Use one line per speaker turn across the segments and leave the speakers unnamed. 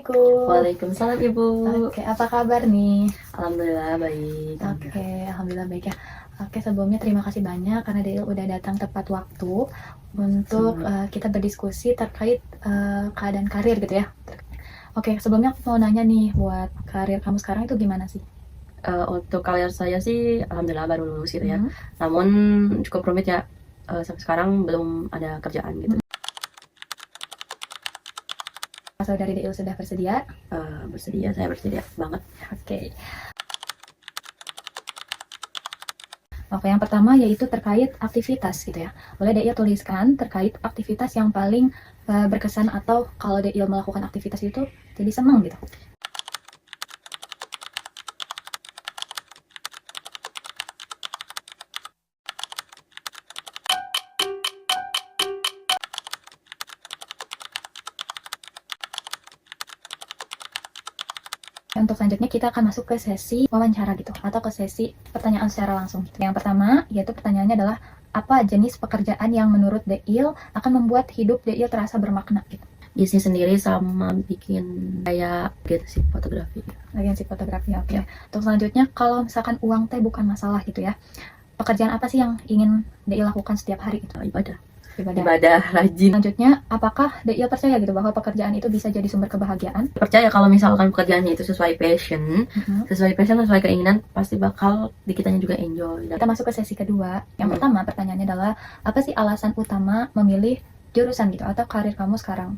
Assalamualaikum.
Waalaikumsalam Ibu.
Oke, apa kabar nih?
Alhamdulillah baik.
Oke, alhamdulillah baik ya. Oke, sebelumnya terima kasih banyak karena Deil udah datang tepat waktu untuk kita berdiskusi terkait keadaan karir gitu ya. Oke, sebelumnya aku mau nanya nih, buat karir kamu sekarang itu gimana sih?
Untuk karir saya sih alhamdulillah baru lulus gitu ya.
Mhm.
Namun cukup rumit ya. Sampai sekarang belum ada kerjaan gitu.
Saudari Deil sudah bersedia?
Saya bersedia banget.
Oke. Oke, yang pertama yaitu terkait aktivitas gitu ya. Boleh Deil tuliskan terkait aktivitas yang paling berkesan atau kalau Deil melakukan aktivitas itu jadi senang gitu. Untuk selanjutnya kita akan masuk ke sesi wawancara gitu, atau ke sesi pertanyaan secara langsung. Yang pertama, yaitu pertanyaannya adalah, apa jenis pekerjaan yang menurut Deil akan membuat hidup Deil terasa bermakna gitu?
Bisnis sendiri sama bikin kayak gitu sih, fotografi.
Agensi fotografi, oke. Untuk selanjutnya, kalau misalkan uang teh bukan masalah gitu ya, pekerjaan apa sih yang ingin Deil lakukan setiap hari gitu?
Ibadah rajin.
Selanjutnya, apakah Deil percaya gitu bahwa pekerjaan itu bisa jadi sumber kebahagiaan?
Percaya kalau misalkan pekerjaannya itu sesuai passion, sesuai keinginan, pasti bakal di kitanya juga enjoy.
Kita masuk ke sesi kedua. Yang pertama, pertanyaannya adalah, apa sih alasan utama memilih jurusan gitu atau karir kamu sekarang?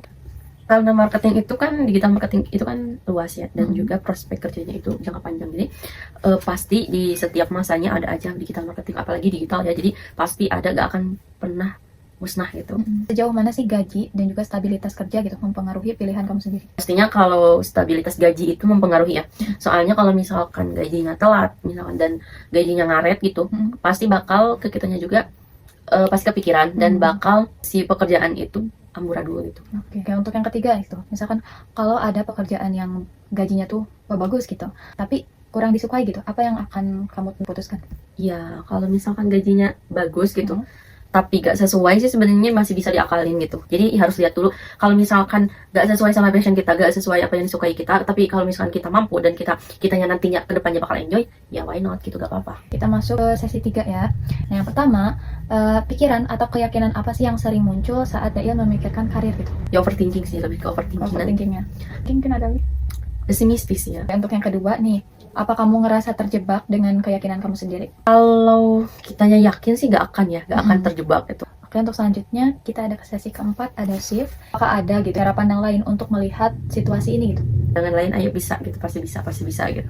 Karena marketing itu kan, digital marketing itu kan luas ya, dan juga prospek kerjanya itu jangka panjang. Jadi pasti di setiap masanya ada aja digital marketing, apalagi digital ya, jadi pasti ada, gak akan pernah musnah gitu.
Sejauh mana sih gaji dan juga stabilitas kerja gitu mempengaruhi pilihan kamu sendiri?
Pastinya kalau stabilitas gaji itu mempengaruhi ya. Soalnya kalau misalkan gajinya telat misalkan dan gajinya ngaret gitu, pasti bakal ke kitanya juga pasti kepikiran dan bakal si pekerjaan itu amburadul gitu.
Oke, untuk yang ketiga itu, misalkan kalau ada pekerjaan yang gajinya tuh bagus gitu, tapi kurang disukai gitu, apa yang akan kamu putuskan?
Ya, kalau misalkan gajinya bagus gitu, tapi gak sesuai sih sebenarnya masih bisa diakalin gitu. Jadi harus lihat dulu, kalau misalkan gak sesuai sama passion kita, gak sesuai apa yang disukai kita, tapi kalau misalkan kita mampu dan kitanya nantinya kedepannya bakal enjoy, ya why not gitu, gak apa-apa.
Kita masuk ke sesi 3 ya. Nah, yang pertama, pikiran atau keyakinan apa sih yang sering muncul saat Deil memikirkan karir gitu?
Ya overthinking sih, lebih ke overthinkingnya.
Mungkin ada
Pesimistis ya.
Untuk yang kedua nih, apa kamu ngerasa terjebak dengan keyakinan kamu sendiri?
Kalau kitanya yakin sih gak akan terjebak gitu.
Oke, untuk selanjutnya kita ada ke sesi keempat, ada shift. Apakah ada gitu cara pandang lain untuk melihat situasi ini gitu?
Dengan lain, ayo bisa gitu, pasti bisa gitu.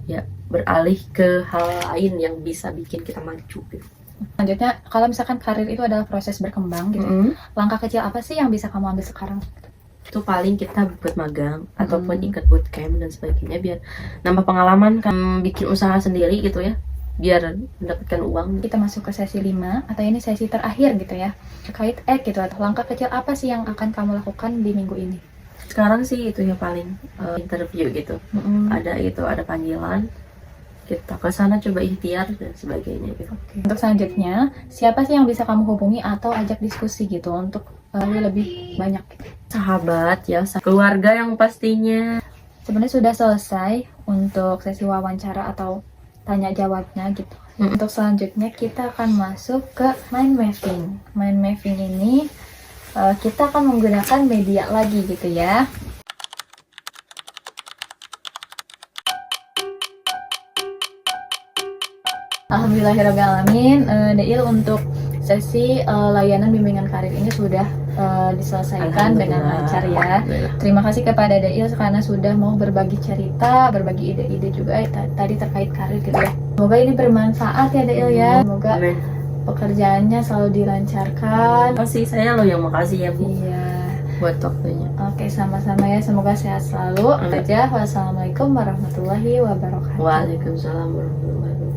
Ya, beralih ke hal lain yang bisa bikin kita maju gitu.
Selanjutnya, kalau misalkan karir itu adalah proses berkembang gitu, langkah kecil apa sih yang bisa kamu ambil sekarang?
Itu paling kita buat magang ataupun ikut bootcamp dan sebagainya, biar nambah pengalaman, kan bikin usaha sendiri gitu ya, biar mendapatkan uang.
Kita masuk ke sesi 5, atau ini sesi terakhir gitu ya, terkait gitu, atau langkah kecil apa sih yang akan kamu lakukan di minggu ini?
Sekarang sih itu ya paling interview gitu, ada panggilan, kita ke sana coba ikhtiar dan sebagainya gitu.
Untuk selanjutnya, siapa sih yang bisa kamu hubungi atau ajak diskusi gitu untuk lebih banyak gitu?
Sahabat ya, keluarga yang pastinya.
Sebenarnya sudah selesai untuk sesi wawancara atau tanya jawabnya gitu. Untuk selanjutnya kita akan masuk ke mind mapping. Mind mapping ini kita akan menggunakan media lagi gitu ya. Alhamdulillahirrahmanirrahim, Deil untuk sesi layanan bimbingan karir ini sudah diselesaikan dengan lancar ya. Terima kasih kepada Deil karena sudah mau berbagi cerita, berbagi ide-ide juga tadi terkait karir gitu ya. Semoga ini bermanfaat ya Deil ya. Semoga pekerjaannya selalu dilancarkan.
Makasih, saya loh yang makasih ya Bu.
Iya.
Buat waktunya.
Oke, sama-sama ya. Semoga sehat selalu. Wassalamualaikum warahmatullahi wabarakatuh.
Waalaikumsalam warahmatullahi wabarakatuh.